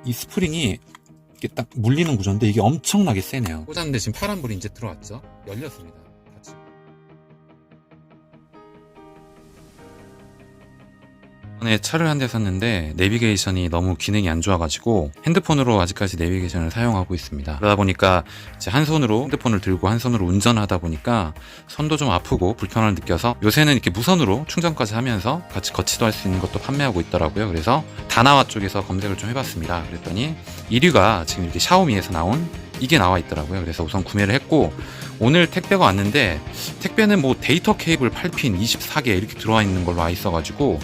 이 스프링이 이렇게 딱 물리는 구조인데 이게 엄청나게 세네요. 꽂았는데 지금 파란불이 이제 들어왔죠. 열렸습니다. 같이. 이번에 차를 한 대 샀는데 내비게이션이 너무 기능이 안 좋아가지고 핸드폰으로 아직까지 내비게이션을 사용하고 있습니다. 그러다 보니까 이제 한 손으로 핸드폰을 들고 한 손으로 운전하다 보니까 손도 좀 아프고 불편함을 느껴서 요새는 이렇게 무선으로 충전까지 하면서 같이 거치도 할 수 있는 것도 판매하고 있더라고요. 그래서 다나와 쪽에서 검색을 좀 해봤습니다. 그랬더니 1위가 지금 이렇게 샤오미에서 나온 이게 나와 있더라고요. 그래서 우선 구매를 했고, 오늘 택배가 왔는데 택배는 뭐 데이터 케이블 8핀 24개 이렇게 들어와 있는 걸로 와 있어가지고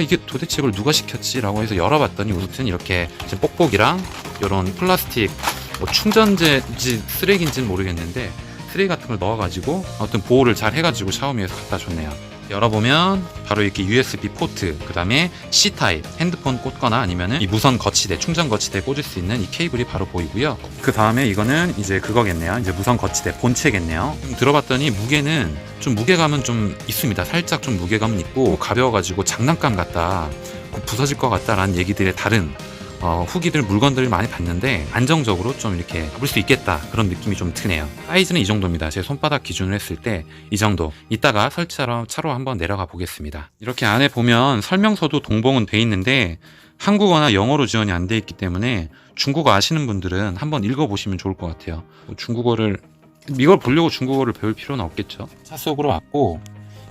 이게 도대체 이걸 누가 시켰지? 라고 해서 열어봤더니 우선 이렇게 뽁뽁이랑 이런 플라스틱 뭐 충전재인지 쓰레기인지는 모르겠는데 쓰레기 같은 걸 넣어가지고 아무튼 보호를 잘 해가지고 샤오미에서 갖다 줬네요. 열어보면 바로 이렇게 USB 포트, 그 다음에 C타입, 핸드폰 꽂거나 아니면은 이 무선 거치대, 충전 거치대에 꽂을 수 있는 이 케이블이 바로 보이고요. 그 다음에 이거는 이제 그거겠네요. 이제 무선 거치대 본체겠네요. 들어봤더니 무게는 좀 무게감은 좀 있습니다. 살짝 좀 무게감은 있고 가벼워가지고 장난감 같다, 부서질 것 같다라는 얘기들의 다른 후기들, 물건들을 많이 봤는데 안정적으로 좀 이렇게 잡을 수 있겠다, 그런 느낌이 좀 드네요. 사이즈는 이 정도입니다. 제 손바닥 기준으로 했을 때 이 정도. 이따가 설치하러 차로 한번 내려가 보겠습니다. 이렇게 안에 보면 설명서도 동봉은 돼 있는데 한국어나 영어로 지원이 안 돼 있기 때문에 중국어 아시는 분들은 한번 읽어보시면 좋을 것 같아요. 중국어를, 이걸 보려고 중국어를 배울 필요는 없겠죠. 차 속으로 왔고,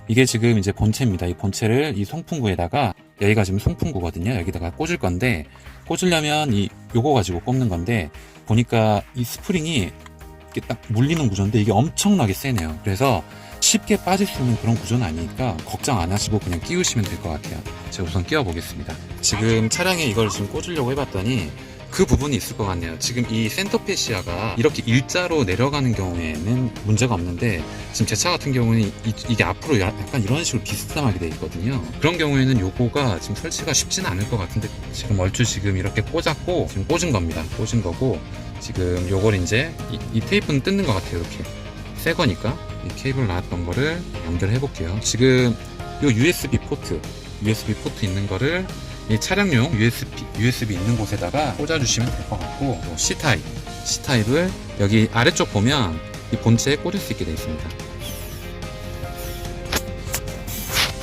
이게 지금 이제 본체입니다. 이 본체를 이 송풍구에다가, 여기가 지금 송풍구거든요. 여기다가 꽂을 건데, 꽂으려면 요거 가지고 꼽는 건데, 보니까 이 스프링이 이렇게 딱 물리는 구조인데 이게 엄청나게 세네요. 그래서 쉽게 빠질 수 있는 그런 구조는 아니니까 걱정 안 하시고 그냥 끼우시면 될 것 같아요. 제가 우선 끼워 보겠습니다. 지금 차량에 이걸 지금 꽂으려고 해봤더니 그 부분이 있을 것 같네요. 지금 이 센터 페시아가 이렇게 일자로 내려가는 경우에는 문제가 없는데, 지금 제 차 같은 경우는 이게 앞으로 약간 이런 식으로 비스듬하게 돼 있거든요. 그런 경우에는 요거가 지금 설치가 쉽지는 않을 것 같은데, 지금 얼추 지금 이렇게 꽂았고, 지금 꽂은 겁니다. 꽂은 거고, 지금 요걸 이제 이 테이프는 뜯는 것 같아요. 이렇게 새 거니까 이 케이블 나왔던 거를 연결해 볼게요. 지금 요 USB 포트 있는 거를 이 차량용 USB 있는 곳에다가 꽂아주시면 될 것 같고, C타입을 여기 아래쪽 보면 이 본체에 꽂을 수 있게 되어 있습니다.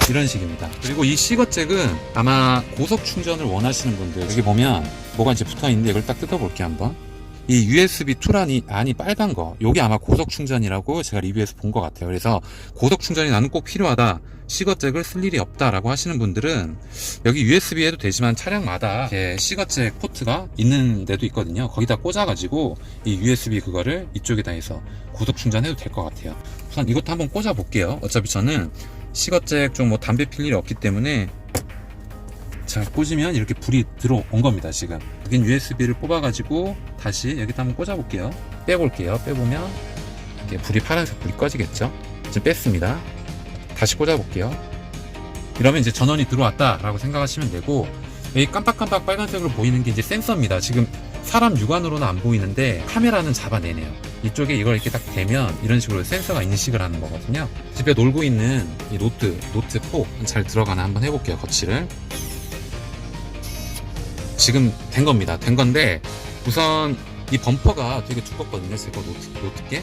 이런 식입니다. 그리고 이 C거잭은 아마 고속 충전을 원하시는 분들, 여기 보면 뭐가 이제 붙어 있는데 이걸 딱 뜯어볼게요 한번. 이 USB2란이 안이 빨간 거, 요게 아마 고속 충전이라고 제가 리뷰에서 본 것 같아요. 그래서 고속 충전이 나는 꼭 필요하다, C거잭을 쓸 일이 없다라고 하시는 분들은 여기 USB 해도 되지만 차량마다 이렇게 C거잭 포트가 있는 데도 있거든요. 거기다 꽂아가지고 이 USB 그거를 이쪽에다 해서 고속 충전해도 될 것 같아요. 우선 이것도 한번 꽂아 볼게요. 어차피 저는 C거잭 좀 뭐 담배 필 일이 없기 때문에. 자, 꽂으면 이렇게 불이 들어온 겁니다. 지금 여긴 USB를 뽑아가지고 다시 여기다 한번 꽂아볼게요. 빼볼게요. 빼보면 이렇게 불이, 파란색 불이 꺼지겠죠. 지금 뺐습니다. 다시 꽂아볼게요. 이러면 이제 전원이 들어왔다 라고 생각하시면 되고, 여기 깜빡깜빡 빨간색으로 보이는 게 이제 센서입니다. 지금 사람 육안으로는 안 보이는데 카메라는 잡아내네요. 이쪽에 이걸 이렇게 딱 대면 이런 식으로 센서가 인식을 하는 거거든요. 집에 놀고 있는 이 노트 4 잘 들어가나 한번 해볼게요. 거치를. 지금 된 겁니다. 된 건데, 우선 이 범퍼가 되게 두껍거든요. 제거 노트게.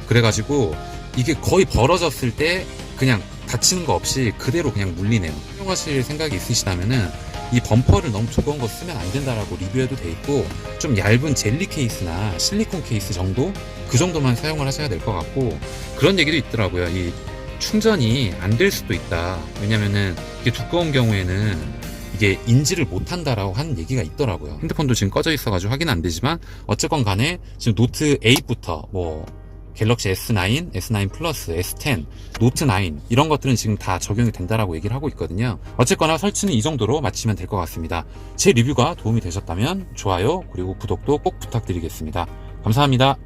그래가지고 이게 거의 벌어졌을 때 그냥 다치는 거 없이 그대로 그냥 물리네요. 사용하실 생각이 있으시다면은 이 범퍼를 너무 두꺼운 거 쓰면 안 된다라고 리뷰해도 돼 있고, 좀 얇은 젤리 케이스나 실리콘 케이스 정도, 그 정도만 사용을 하셔야 될 것 같고, 그런 얘기도 있더라고요. 이 충전이 안 될 수도 있다. 왜냐면은 이게 두꺼운 경우에는 이게 인지를 못한다라고 하는 얘기가 있더라고요. 핸드폰도 지금 꺼져 있어가지고 확인 안 되지만, 어쨌건 간에 지금 노트 8부터 뭐 갤럭시 S9, S9 플러스, S10, 노트 9 이런 것들은 지금 다 적용이 된다라고 얘기를 하고 있거든요. 어쨌거나 설치는 이 정도로 마치면 될 것 같습니다. 제 리뷰가 도움이 되셨다면 좋아요, 그리고 구독도 꼭 부탁드리겠습니다. 감사합니다.